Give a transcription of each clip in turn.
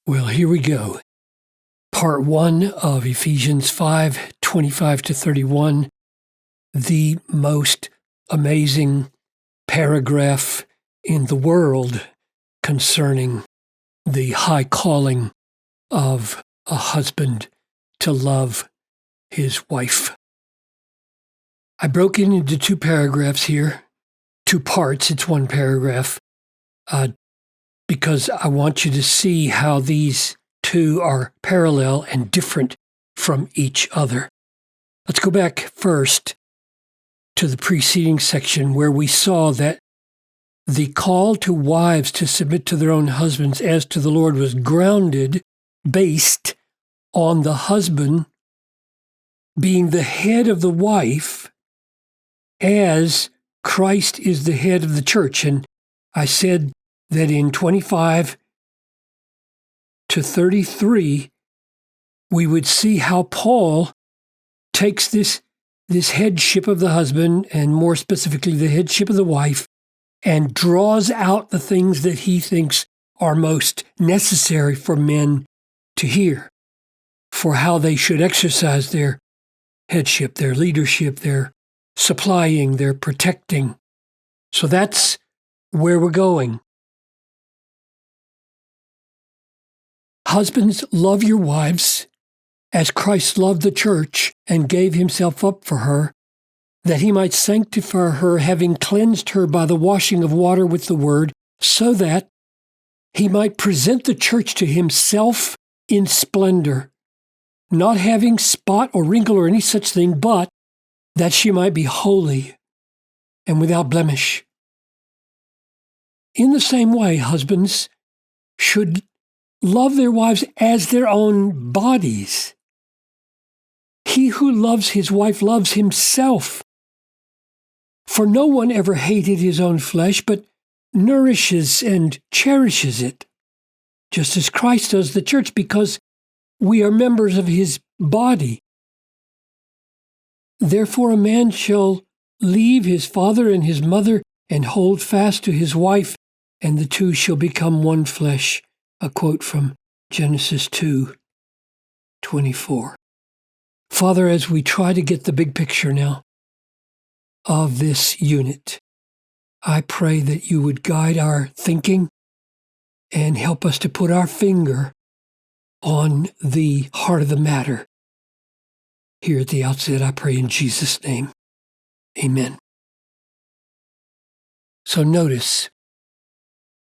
Well, here we go. Part 1 of Ephesians 5:25-31, the most amazing paragraph in the world concerning the high calling of a husband to love his wife. I broke it into two paragraphs here, two parts. It's one paragraph, because I want you to see how these two are parallel and different from each other. Let's go back first to the preceding section where we saw that the call to wives to submit to their own husbands as to the Lord was based on the husband being the head of the wife as Christ is the head of the church. And I said that in 25-33, we would see how Paul takes this headship of the husband, and more specifically the headship of the wife, and draws out the things that he thinks are most necessary for men to hear, for how they should exercise their headship, their leadership, their supplying, their protecting. So that's where we're going. Husbands, love your wives as Christ loved the church and gave himself up for her, that he might sanctify her, having cleansed her by the washing of water with the word, so that he might present the church to himself in splendor, not having spot or wrinkle or any such thing, but that she might be holy and without blemish. In the same way, husbands should love their wives as their own bodies. He who loves his wife loves himself. For no one ever hated his own flesh, but nourishes and cherishes it, just as Christ does the church, because we are members of his body. Therefore a man shall leave his father and his mother and hold fast to his wife, and the two shall become one flesh. A quote from Genesis 2:24. Father, as we try to get the big picture now of this unit, I pray that you would guide our thinking and help us to put our finger on the heart of the matter. Here at the outset, I pray in Jesus' name. Amen. So notice,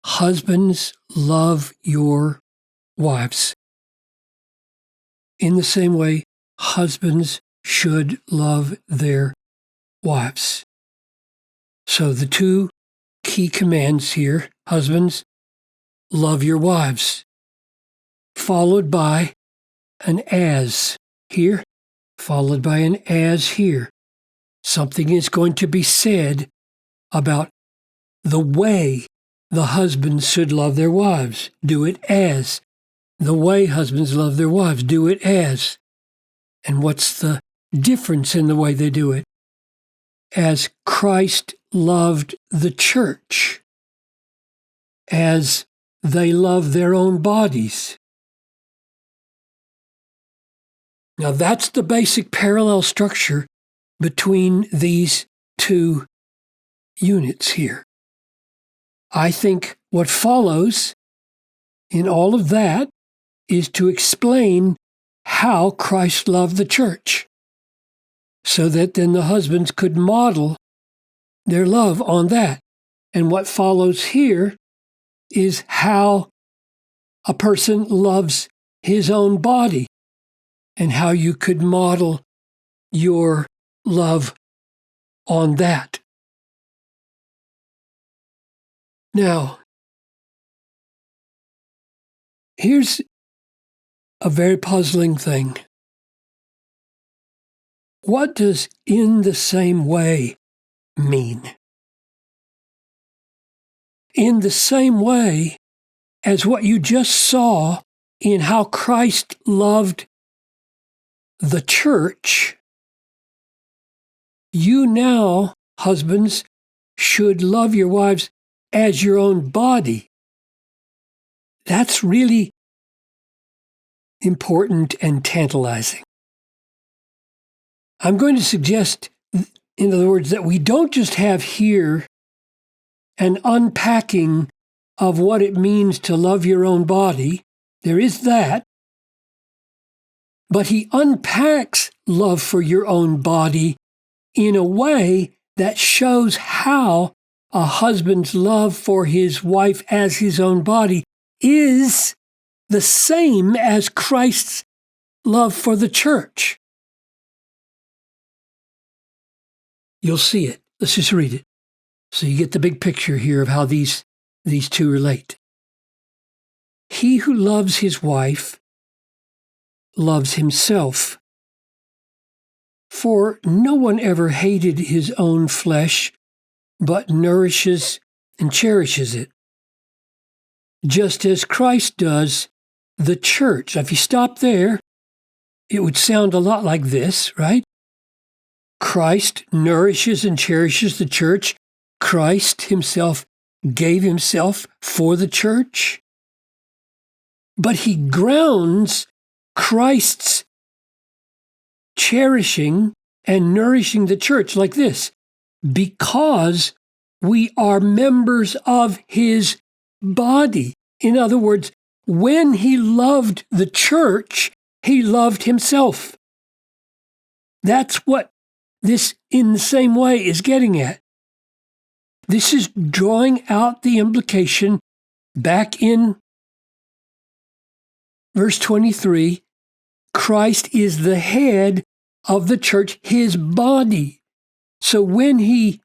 husbands, love your wives. In the same way, husbands should love their wives. So the two key commands here: husbands, love your wives, followed by an as here, followed by an as here. Something is going to be said about the way the husbands should love their wives. Do it as. The way husbands love their wives, do it as. And what's the difference in the way they do it? As Christ loved the church, as they love their own bodies. Now that's the basic parallel structure between these two units here. I think what follows in all of that is to explain how Christ loved the church, so that then the husbands could model their love on that. And what follows here is how a person loves his own body and how you could model your love on that. Now, here's a very puzzling thing. What does "in the same way" mean? In the same way as what you just saw in how Christ loved the church, you now, husbands, should love your wives as your own body. That's really important and tantalizing. I'm going to suggest, in other words, that we don't just have here an unpacking of what it means to love your own body. There is that. But he unpacks love for your own body in a way that shows how a husband's love for his wife as his own body is the same as Christ's love for the church. You'll see it. Let's just read it. So you get the big picture here of how these two relate. He who loves his wife loves himself. For no one ever hated his own flesh, but nourishes and cherishes it, just as Christ does the church. Now, if you stop there, it would sound a lot like this, right? Christ nourishes and cherishes the church. Christ himself gave himself for the church. But he grounds Christ's cherishing and nourishing the church like this: because we are members of his body. In other words, when he loved the church, he loved himself. That's what this, in the same way, is getting at. This is drawing out the implication back in verse 23. Christ is the head of the church, his body. So when he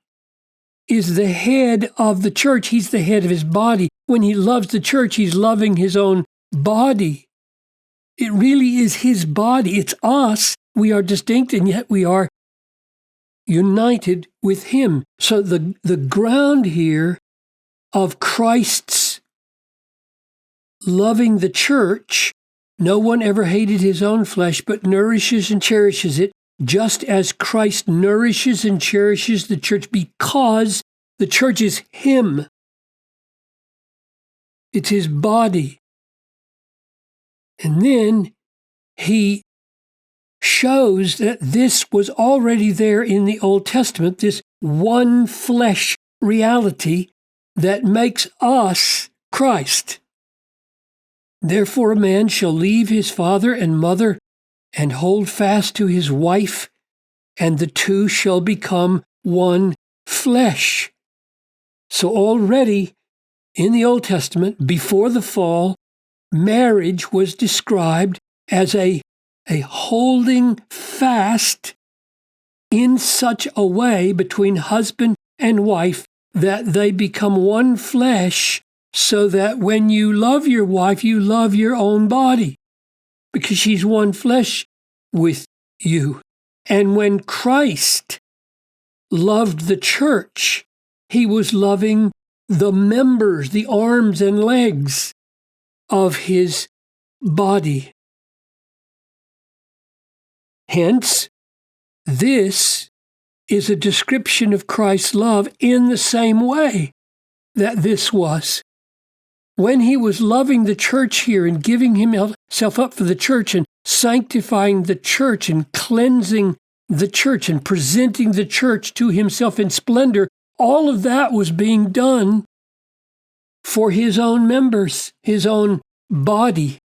is the head of the church, he's the head of his body. When he loves the church, he's loving his own body. It really is his body. It's us. We are distinct, and yet we are united with him. So the ground here of Christ's loving the church, no one ever hated his own flesh, but nourishes and cherishes it, just as Christ nourishes and cherishes the church, because the church is him. It's his body. And then he shows that this was already there in the Old Testament, this one flesh reality that makes us Christ. Therefore a man shall leave his father and mother and hold fast to his wife, and the two shall become one flesh. So already in the Old Testament, before the fall, marriage was described as a holding fast in such a way between husband and wife that they become one flesh, so that when you love your wife, you love your own body, because she's one flesh with you. And when Christ loved the church, he was loving the members, the arms and legs of his body. Hence, this is a description of Christ's love in the same way that this was. When he was loving the church here and giving himself up for the church and sanctifying the church and cleansing the church and presenting the church to himself in splendor, all of that was being done for his own members, his own body.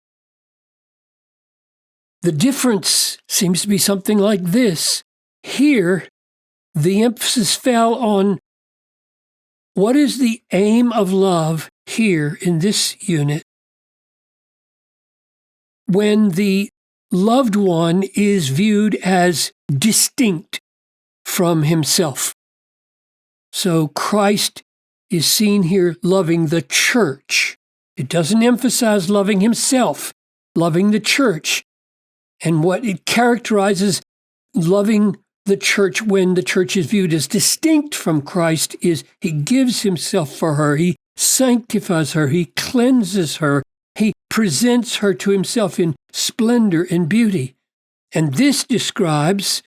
The difference seems to be something like this. Here, the emphasis fell on what is the aim of love here in this unit when the loved one is viewed as distinct from himself. So Christ is seen here loving the church. It doesn't emphasize loving himself, loving the church. And what it characterizes loving the church when the church is viewed as distinct from Christ is he gives himself for her, he sanctifies her, he cleanses her, he presents her to himself in splendor and beauty. And this describes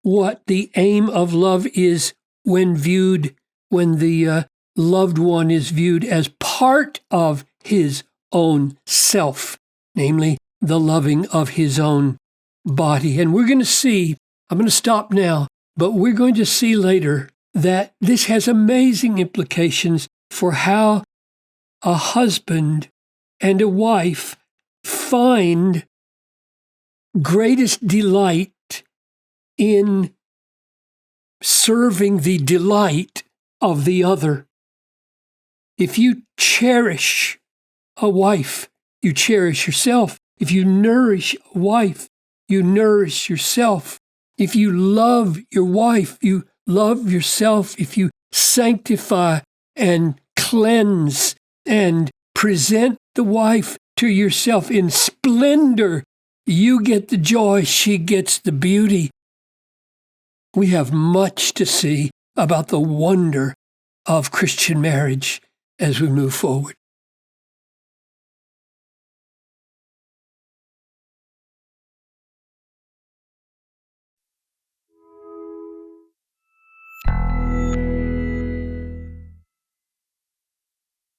what the aim of love is when the loved one is viewed as part of his own self, namely the loving of his own body. And we're going to see, I'm going to stop now, but we're going to see later that this has amazing implications for how a husband and a wife find greatest delight in serving the delight of the other. If you cherish a wife, you cherish yourself. If you nourish a wife, you nourish yourself. If you love your wife, you love yourself. If you sanctify and cleanse and present the wife to yourself in splendor, you get the joy, she gets the beauty. We have much to see about the wonder of Christian marriage as we move forward.